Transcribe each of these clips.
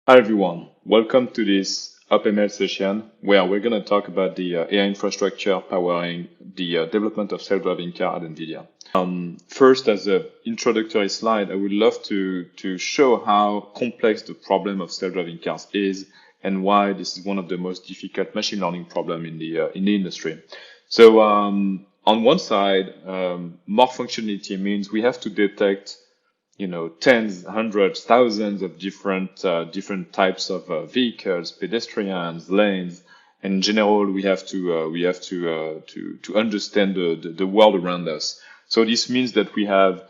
Hi everyone, welcome to this OpML session where we're going to talk about the AI infrastructure powering the development of self-driving car at NVIDIA. First, as an introductory slide, I would love to show how complex the problem of self-driving cars is and why this is one of the most difficult machine learning problems in the industry. So on one side, more functionality means we have to detect tens, hundreds, thousands of different types of vehicles, pedestrians, lanes. And in general, we have to understand the world around us. So this means that we have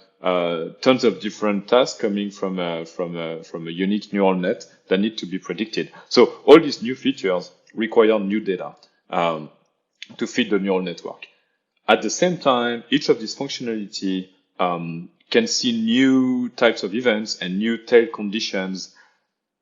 tons of different tasks coming from a unique neural net that need to be predicted. So all these new features require new data to feed the neural network. At the same time, each of these functionality can see new types of events and new tail conditions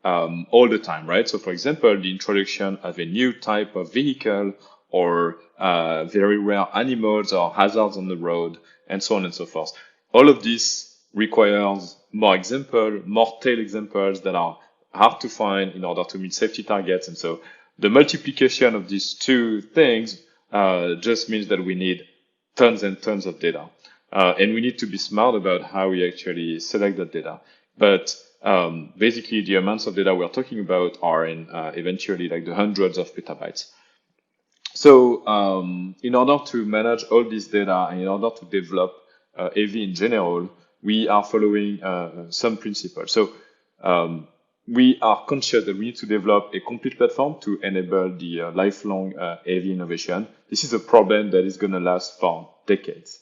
all the time, right? So for example, the introduction of a new type of vehicle or very rare animals or hazards on the road and so on and so forth. All of this requires more tail examples that are hard to find in order to meet safety targets. And so the multiplication of these two things just means that we need tons and tons of data. And we need to be smart about how we actually select that data. But basically, the amounts of data we're talking about are in eventually like the hundreds of petabytes. So in order to manage all this data and in order to develop AV in general, we are following some principles. So we are conscious that we need to develop a complete platform to enable the lifelong AV innovation. This is a problem that is going to last for decades.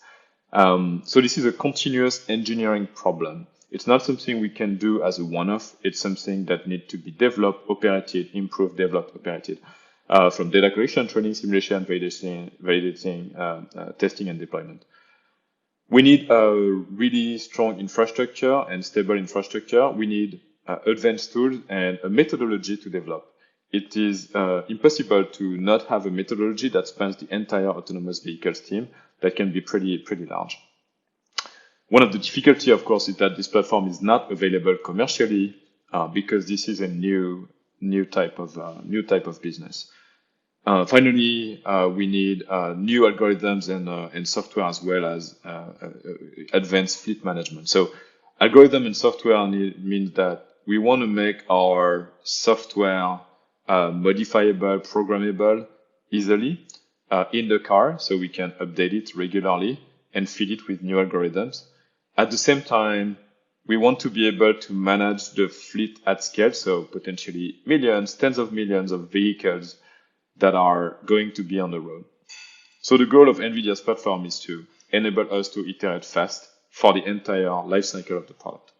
So this is a continuous engineering problem. It's not something we can do as a one-off. It's something that needs to be developed, operated, improved, developed, operated, from data collection, training, simulation, validating, testing, and deployment. We need a really strong infrastructure and stable infrastructure. We need advanced tools and a methodology to develop. It is impossible to not have a methodology that spans the entire autonomous vehicles team. That can be pretty large. One of the difficulty, of course, is that this platform is not available commercially because this is a new type of business. Finally, we need new algorithms and software as well as advanced fleet management. So algorithm and software means that we want to make our software modifiable, programmable easily in the car, so we can update it regularly and feed it with new algorithms. At the same time, we want to be able to manage the fleet at scale, so potentially millions, tens of millions of vehicles that are going to be on the road. So the goal of NVIDIA's platform is to enable us to iterate fast for the entire life cycle of the product.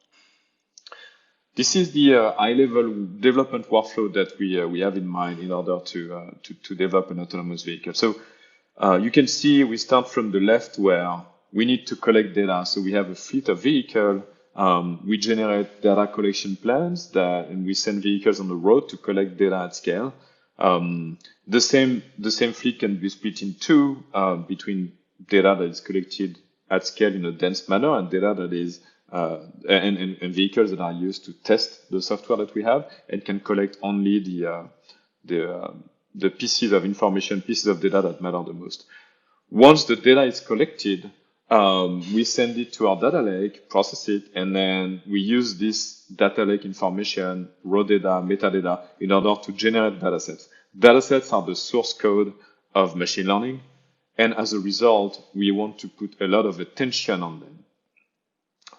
This is the high-level development workflow that we have in mind in order to develop an autonomous vehicle. So you can see we start from the left where we need to collect data. So we have a fleet of vehicles. We generate data collection plans and we send vehicles on the road to collect data at scale. The same fleet can be split in two between data that is collected at scale in a dense manner and data that is and vehicles that are used to test the software that we have and can collect only the pieces of information, pieces of data that matter the most. Once the data is collected, we send it to our data lake, process it, and then we use this data lake information, raw data, metadata, in order to generate datasets. Datasets are the source code of machine learning, and as a result, we want to put a lot of attention on them.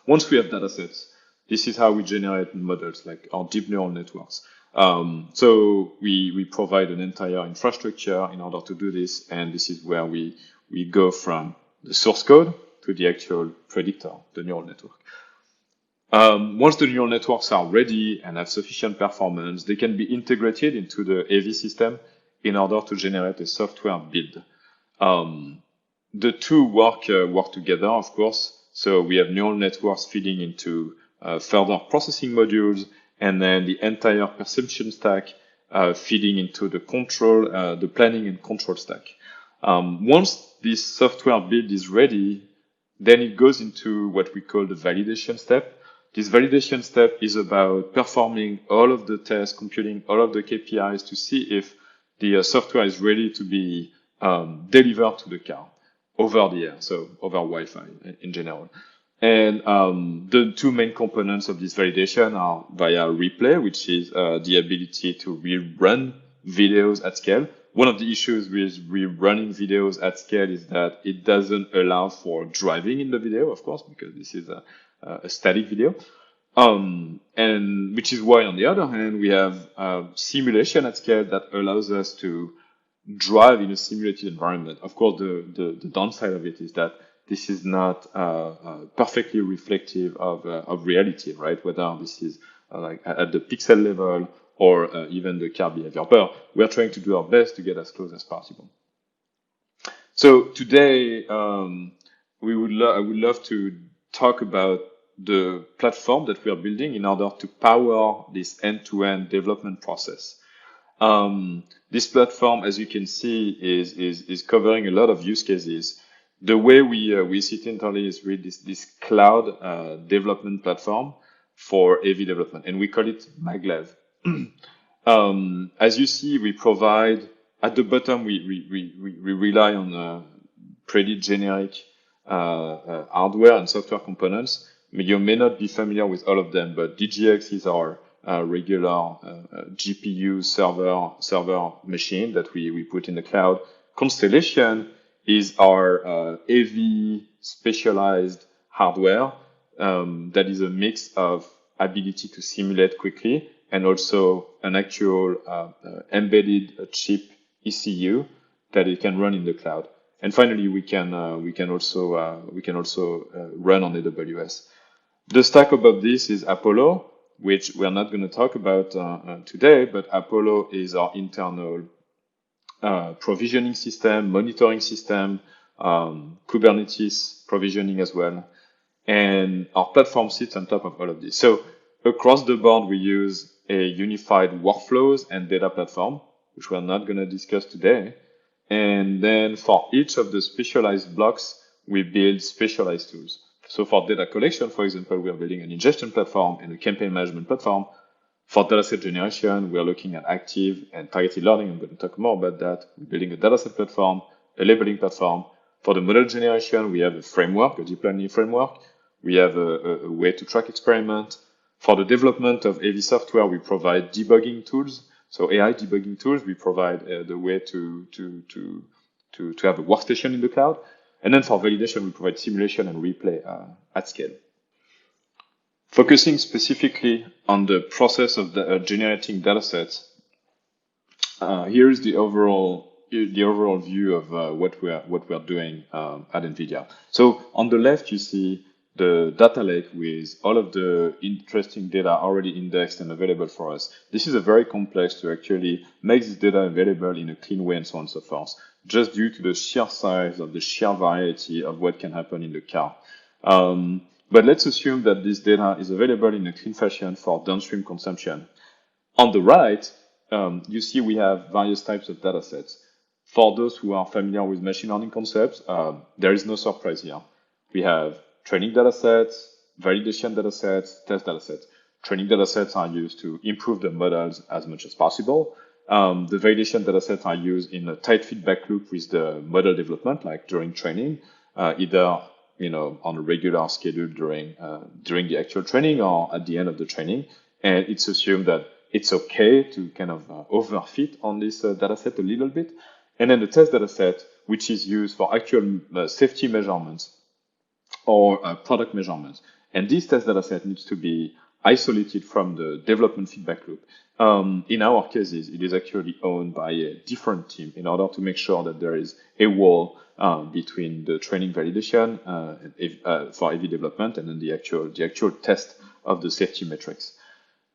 Once we have datasets, this is how we generate models like our deep neural networks. So we provide an entire infrastructure in order to do this, and this is where we go from the source code to the actual predictor, the neural network. Once the neural networks are ready and have sufficient performance, they can be integrated into the AV system in order to generate a software build. The two work together, of course. So we have neural networks feeding into further processing modules, and then the entire perception stack feeding into the the planning and control stack. Once this software build is ready, then it goes into what we call the validation step. This validation step is about performing all of the tests, computing all of the KPIs to see if the software is ready to be delivered to the car over the air, so over Wi-Fi in general. And the two main components of this validation are via replay, which is the ability to rerun videos at scale. One of the issues with rerunning videos at scale is that it doesn't allow for driving in the video, of course, because this is a static video. And which is why, on the other hand, we have simulation at scale that allows us to drive in a simulated environment. Of course, the downside of it is that this is not perfectly reflective of reality, right? Whether this is like at the pixel level or even the car behavior. But we are trying to do our best to get as close as possible. So today, I would love to talk about the platform that we are building in order to power this end-to-end development process. This platform, as you can see, is covering a lot of use cases. The way we see it internally is really this cloud development platform for AV development, and we call it MagLev. As you see, we provide at the bottom. We rely on pretty generic hardware and software components. You may not be familiar with all of them, but DGX is our regular GPU server machine that we put in the cloud. Constellation is our AV specialized hardware that is a mix of ability to simulate quickly and also an actual embedded chip ECU that it can run in the cloud. And finally, we can also run on AWS. The stack above this is Apollo, which we are not going to talk about today, but Apollo is our internal provisioning system, monitoring system, Kubernetes provisioning as well. And our platform sits on top of all of this. So across the board, we use a unified workflows and data platform, which we're not going to discuss today. And then for each of the specialized blocks, we build specialized tools. So for data collection, for example, we are building an ingestion platform and a campaign management platform. For dataset generation, we are looking at active and targeted learning. I'm going to talk more about that. We're building a dataset platform, a labeling platform. For the model generation, we have a framework, a deep learning framework. We have a way to track experiment. For the development of AV software, we provide debugging tools. So AI debugging tools, we provide the way to have a workstation in the cloud. And then for validation, we provide simulation and replay at scale. Focusing specifically on the process of generating datasets, here is the overall view of what we are doing at NVIDIA. So on the left, you see the data lake with all of the interesting data already indexed and available for us. This is a very complex to actually make this data available in a clean way and so on and so forth, just due to the sheer size of the sheer variety of what can happen in the car. But let's assume that this data is available in a clean fashion for downstream consumption. On the right, you see we have various types of data sets. For those who are familiar with machine learning concepts, there is no surprise here. We have training data sets, validation data sets, test data sets. Training data sets are used to improve the models as much as possible. The validation data sets are used in a tight feedback loop with the model development, like during training, either on a regular schedule during the actual training or at the end of the training. And it's assumed that it's okay to kind of overfit on this data set a little bit. And then the test data set, which is used for actual safety measurements or product measurements. And this test data set needs to be isolated from the development feedback loop. In our cases, it is actually owned by a different team in order to make sure that there is a wall between the training validation for AV development and then the actual test of the safety metrics.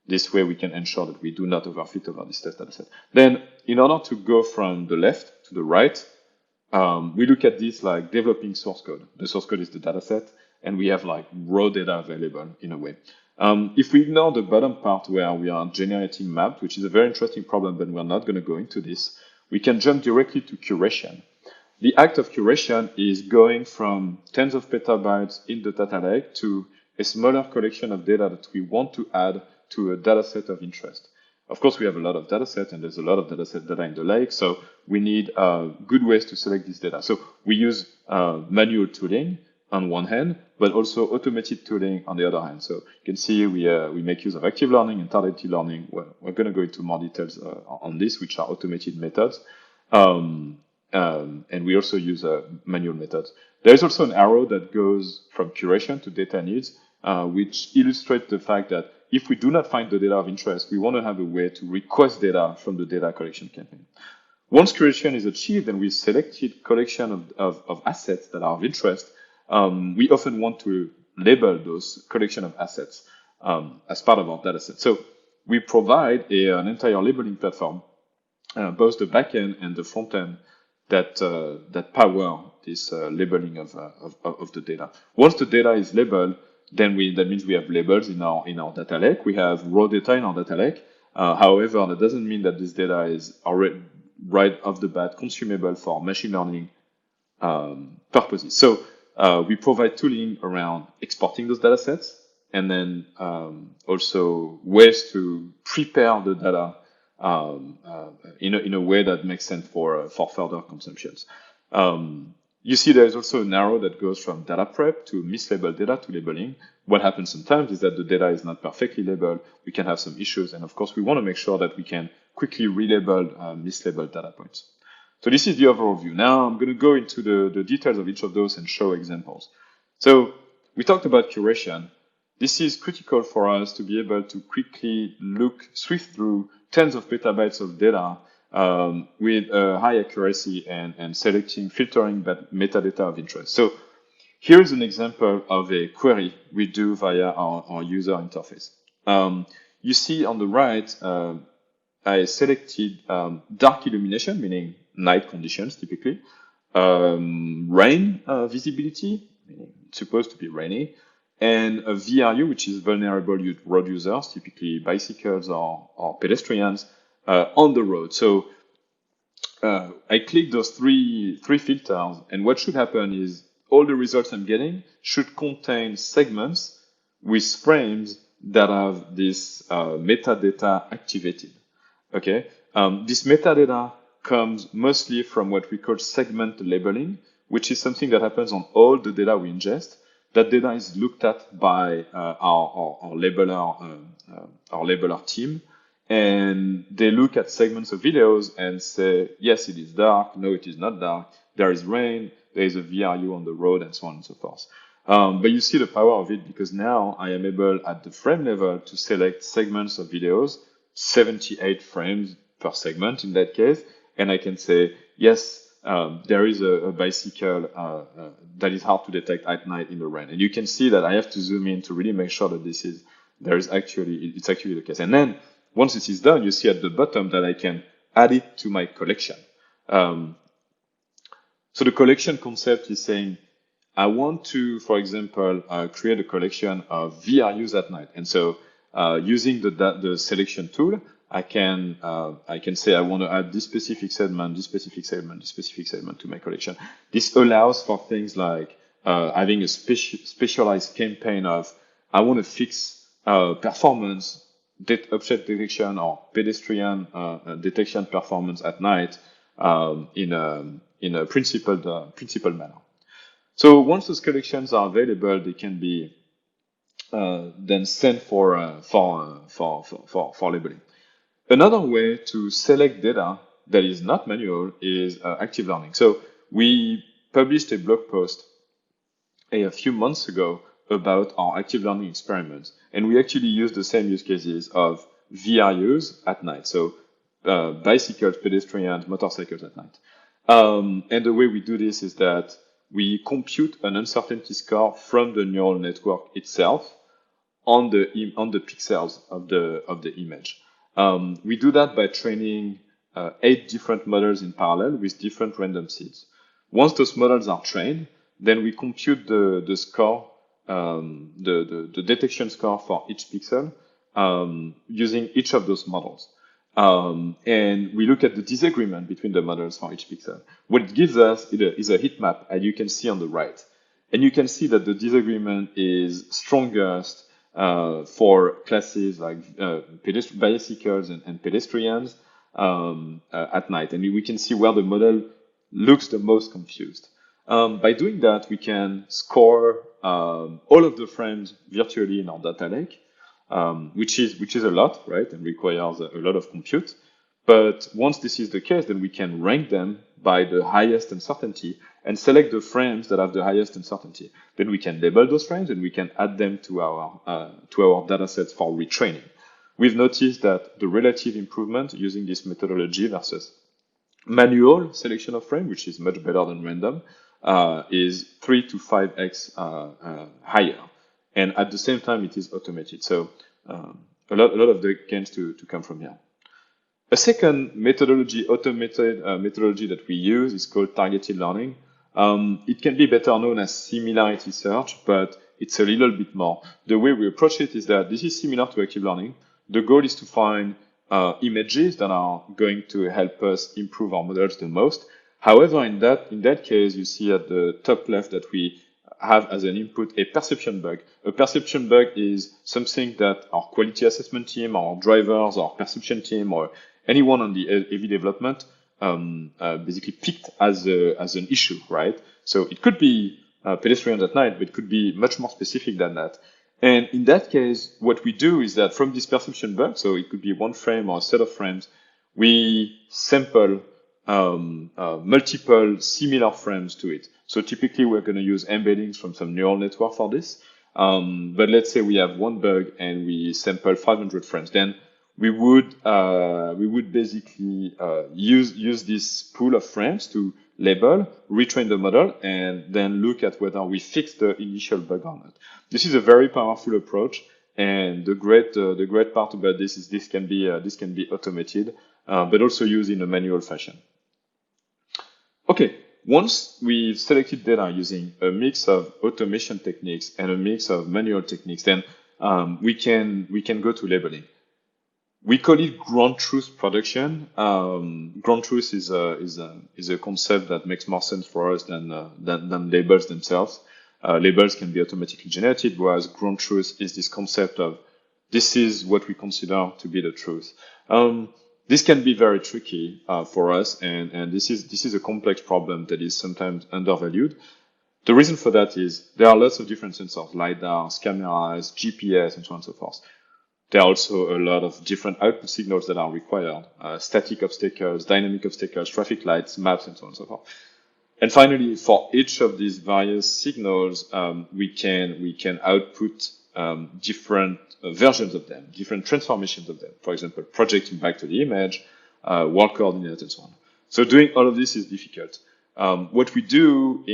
This way, we can ensure that we do not overfit over this test data set. Then, in order to go from the left to the right, we look at this like developing source code. The source code is the data set, and we have like raw data available in a way. If we ignore the bottom part where we are generating mapped, which is a very interesting problem, but we're not going to go into this, we can jump directly to curation. The act of curation is going from tens of petabytes in the data lake to a smaller collection of data that we want to add to a data set of interest. Of course, we have a lot of data sets, and there's a lot of data set data in the lake, so we need good ways to select this data. So we use manual tooling on one hand, but also automated tooling on the other hand. So you can see we make use of active learning and targeted learning. Well, we're going to go into more details on this, which are automated methods. And we also use manual methods. There is also an arrow that goes from curation to data needs, which illustrates the fact that if we do not find the data of interest, we want to have a way to request data from the data collection campaign. Once curation is achieved and we've selected collection of assets that are of interest, we often want to label those collection of assets as part of our dataset. So we provide an entire labeling platform, both the backend and the frontend, that power this labeling of the data. Once the data is labeled, then that means we have labels in our data lake. We have raw data in our data lake. However, that doesn't mean that this data is already right off the bat consumable for machine learning purposes. So we provide tooling around exporting those data sets, and then also ways to prepare the data in a way that makes sense for further consumptions. You see there's also an arrow that goes from data prep to mislabeled data to labeling. What happens sometimes is that the data is not perfectly labeled. We can have some issues. And of course, we want to make sure that we can quickly relabel mislabeled data points. So this is the overall view. Now I'm going to go into the details of each of those and show examples. So we talked about curation. This is critical for us to be able to quickly swift through tens of petabytes of data with high accuracy and filtering that metadata of interest. So here is an example of a query we do via our user interface. You see on the right, I selected dark illumination, meaning night conditions typically, rain visibility, meaning it's supposed to be rainy, and a VRU, which is vulnerable road users, typically bicycles or pedestrians, on the road. So I click those three filters, and what should happen is all the results I'm getting should contain segments with frames that have this metadata activated. Okay, this metadata comes mostly from what we call segment labeling, which is something that happens on all the data we ingest. That data is looked at by our labeler team, and they look at segments of videos and say, yes, it is dark, no, it is not dark, there is rain, there is a VRU on the road, and so on and so forth. But you see the power of it, because now I am able at the frame level to select segments of videos, 78 frames per segment in that case, and I can say, yes, there is a bicycle that is hard to detect at night in the rain. And you can see that I have to zoom in to really make sure that it's actually the case. And then once this is done, you see at the bottom that I can add it to my collection. So the collection concept is saying, I want to, for example, create a collection of VRUs at night. And so using the selection tool, I can say I want to add this specific segment, this specific segment, this specific segment to my collection. This allows for things like having a specialized campaign of I want to fix performance, object detection or pedestrian detection performance at night in a principled manner. So once those collections are available, they can be then sent for labeling. Another way to select data that is not manual is active learning. So we published a blog post a few months ago about our active learning experiments, and we actually used the same use cases of VRUs at night. So bicycles, pedestrians, motorcycles at night. And the way we do this is that we compute an uncertainty score from the neural network itself on the pixels of the image. We do that by training 8 different models in parallel with different random seeds. Once those models are trained, then we compute the score, the detection score for each pixel using each of those models. And we look at the disagreement between the models for each pixel. What it gives us is a heat map, as you can see on the right. And you can see that the disagreement is strongest for classes like bicycles and pedestrians at night. And we can see where the model looks the most confused. By doing that, we can score all of the frames virtually in our data lake, which is a lot, right, and requires a lot of compute. But once this is the case, then we can rank them by the highest uncertainty and select the frames that have the highest uncertainty. Then we can label those frames and we can add them to our data sets for retraining. We've noticed that the relative improvement using this methodology versus manual selection of frame, which is much better than random, is 3 to 5x higher. And at the same time, it is automated. So a lot of the gains to come from here. A second methodology, automated methodology that we use is called targeted learning. It can be better known as similarity search, but it's a little bit more. The way we approach it is that this is similar to active learning. The goal is to find images that are going to help us improve our models the most. However, in that case, you see at the top left that we have as an input a perception bug. A perception bug is something that our quality assessment team, our drivers, our perception team, or anyone on the AV development basically picked as an issue, right? So it could be pedestrians at night, but it could be much more specific than that. And in that case, what we do is that from this perception bug, so it could be one frame or a set of frames, we sample multiple similar frames to it. So typically we're going to use embeddings from some neural network for this. But let's say we have one bug and we sample 500 frames. Then we would basically use this pool of frames to label, retrain the model, and then look at whether we fix the initial bug or not. This is a very powerful approach, and the great part about this is this can be automated, but also used in a manual fashion. Okay, once we've selected data using a mix of automation techniques and a mix of manual techniques, then we can go to labeling. We call it ground truth production. Ground truth is a concept that makes more sense for us than labels themselves. Labels can be automatically generated, whereas ground truth is this concept of this is what we consider to be the truth. This can be very tricky for us, and this is a complex problem that is sometimes undervalued. The reason for that is there are lots of different sensors, LiDARs, cameras, GPS, and so on and so forth. There are also a lot of different output signals that are required, static obstacles, dynamic obstacles, traffic lights, maps, and so on and so forth. And finally, for each of these various signals, we can output different versions of them, different transformations of them. For example, projecting back to the image, world coordinates, and so on. So doing all of this is difficult. What we do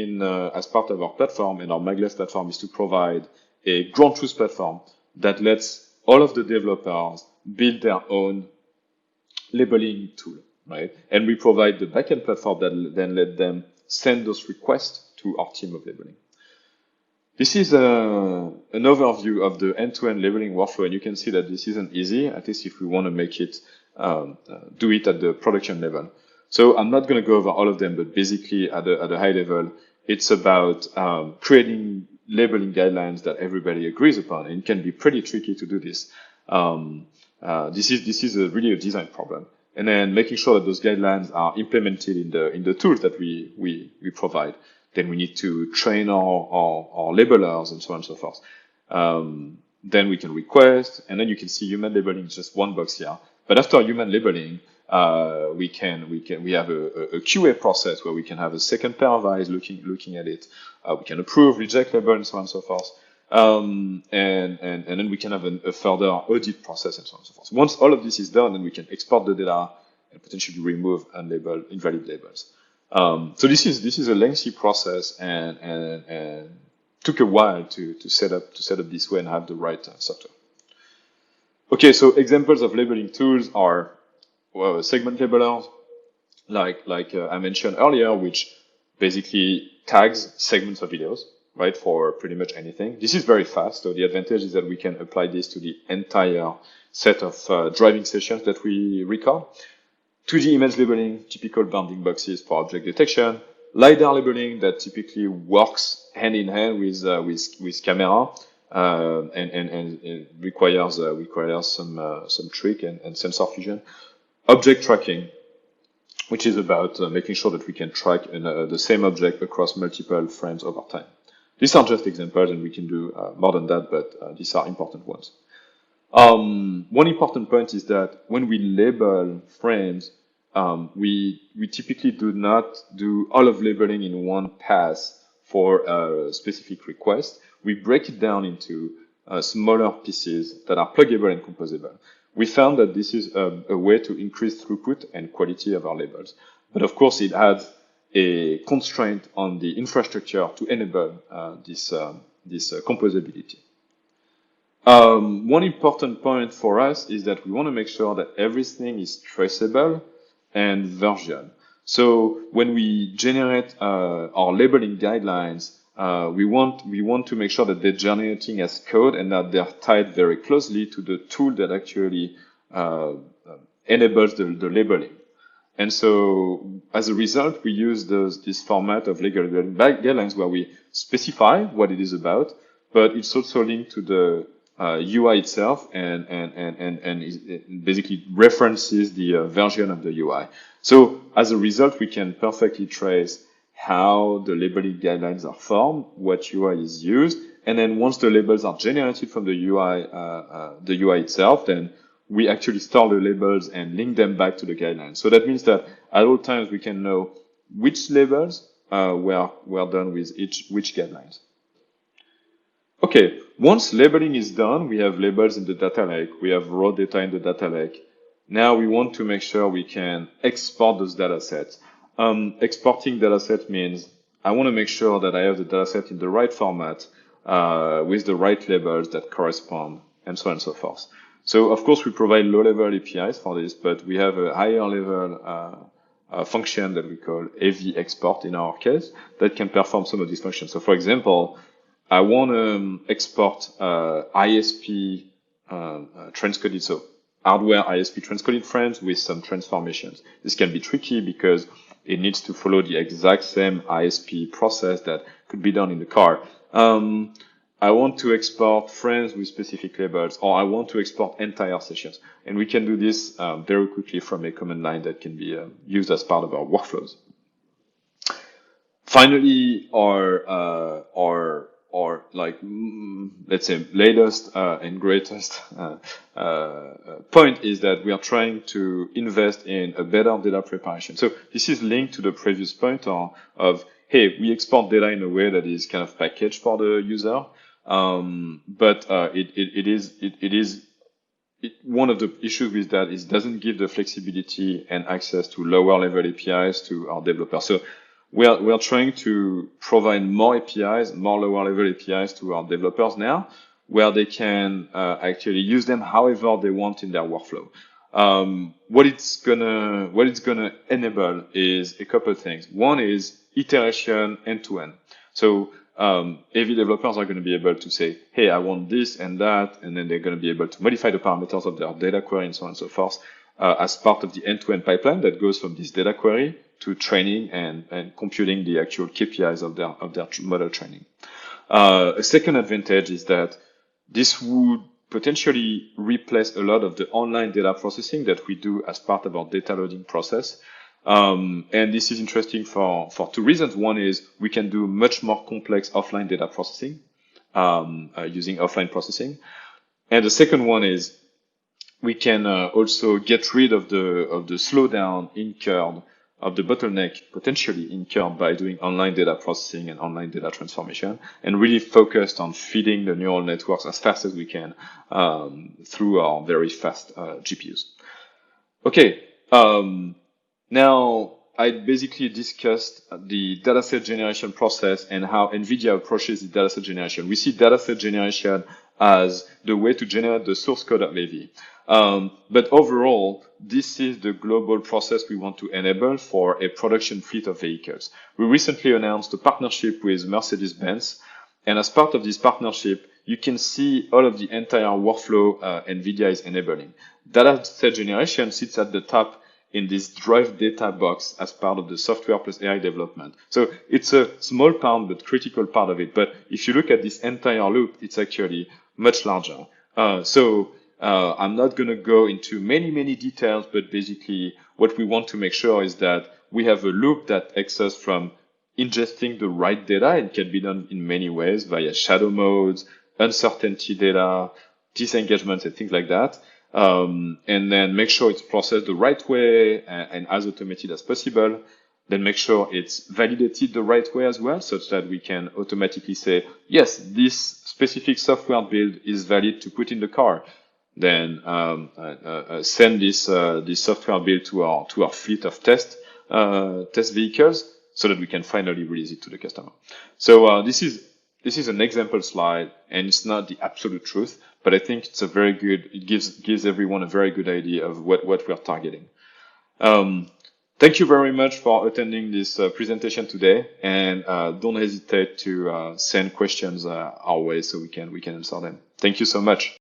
as part of our platform and our MagLev platform is to provide a ground truth platform that lets all of the developers build their own labeling tool, right? And we provide the backend platform that then let them send those requests to our team of labeling. This is an overview of the end-to-end labeling workflow, and you can see that this isn't easy, at least if we want to make it, do it at the production level. So I'm not going to go over all of them, but basically at a high level, it's about creating labeling guidelines that everybody agrees upon, and it can be pretty tricky to do this. This is really a design problem, and then making sure that those guidelines are implemented in the tools that we provide. Then we need to train our labelers and so on and so forth. Then we can request, and then you can see human labeling is just one box here. But after human labeling, we have a QA process where we can have a second pair of eyes looking at it. We can approve, reject label, and so on and so forth. And then we can have a further audit process and so on and so forth. Once all of this is done, then we can export the data and potentially remove unlabeled, invalid labels. So this is a lengthy process and took a while to set up this way and have the right software. Okay, so examples of labeling tools are segment labelers, like I mentioned earlier, which basically tags segments of videos, right, for pretty much anything. This is very fast, so the advantage is that we can apply this to the entire set of driving sessions that we record. 2D image labeling, typical bounding boxes for object detection. LiDAR labeling that typically works hand in hand with camera, and it requires some trick and sensor fusion. Object tracking, which is about making sure that we can track the same object across multiple frames over time. These are just examples, and we can do more than that, but these are important ones. One important point is that when we label frames, we typically do not do all of labeling in one pass for a specific request. We break it down into smaller pieces that are pluggable and composable. We found that this is a way to increase throughput and quality of our labels. But of course, it adds a constraint on the infrastructure to enable this composability. One important point for us is that we want to make sure that everything is traceable and versioned. So when we generate our labeling guidelines, we want to make sure that they're generating as code and that they're tied very closely to the tool that actually enables the labeling. And so as a result, we use this format of labeling guidelines where we specify what it is about, but it's also linked to the UI itself and it basically references the version of the UI. So as a result, we can perfectly trace how the labeling guidelines are formed, what UI is used, and then once the labels are generated from the UI itself, then we actually store the labels and link them back to the guidelines. So that means that at all times we can know which labels were done with which guidelines. Okay, once labeling is done, we have labels in the data lake, we have raw data in the data lake. Now we want to make sure we can export those data sets. Exporting data set means I want to make sure that I have the data set in the right format, with the right labels that correspond, and so on and so forth. So of course we provide low-level APIs for this, but we have a higher level function that we call AV export in our case that can perform some of these functions. So for example, I want to export ISP transcoded, so hardware ISP transcoded frames with some transformations. This can be tricky because it needs to follow the exact same ISP process that could be done in the car. I want to export frames with specific labels, or I want to export entire sessions. And we can do this very quickly from a command line that can be used as part of our workflows. Finally, our like, let's say, latest and greatest point is that we are trying to invest in a better data preparation. So this is linked to the previous point of, hey, we export data in a way that is kind of packaged for the user. But one of the issues with that is it doesn't give the flexibility and access to lower level APIs to our developers. So we are trying to provide more APIs, more lower level APIs to our developers now, where they can actually use them however they want in their workflow. What it's gonna enable is a couple of things. One is iteration end to end. So AV developers are going to be able to say, hey, I want this and that, and then they're going to be able to modify the parameters of their data query and so on and so forth as part of the end-to-end pipeline that goes from this data query to training and computing the actual KPIs of their model training. A second advantage is that this would potentially replace a lot of the online data processing that we do as part of our data loading process. And this is interesting for two reasons. One is we can do much more complex offline data processing using offline processing. And the second one is we can also get rid of the slowdown incurred, of the bottleneck potentially incurred by doing online data processing and online data transformation, and really focused on feeding the neural networks as fast as we can through our very fast GPUs. Okay. Now, I basically discussed the dataset generation process and how NVIDIA approaches the dataset generation. We see dataset generation as the way to generate the source code of AV. But overall, this is the global process we want to enable for a production fleet of vehicles. We recently announced a partnership with Mercedes-Benz, and as part of this partnership, you can see all of the entire workflow NVIDIA is enabling. Dataset generation sits at the top in this drive data box as part of the software plus AI development. So it's a small part, but critical part of it. But if you look at this entire loop, it's actually much larger. I'm not going to go into many details, but basically what we want to make sure is that we have a loop that takes us from ingesting the right data. It can be done in many ways via shadow modes, uncertainty data, disengagements, and things like that. And then make sure it's processed the right way and as automated as possible. Then make sure it's validated the right way as well, such that we can automatically say, yes, this specific software build is valid to put in the car. Then send this software build to our fleet of test vehicles so that we can finally release it to the customer. So this is an example slide, and it's not the absolute truth, but I think it's it gives everyone a very good idea of what we're targeting. Thank you very much for attending this presentation today, and don't hesitate to send questions our way so we can answer them. Thank you so much.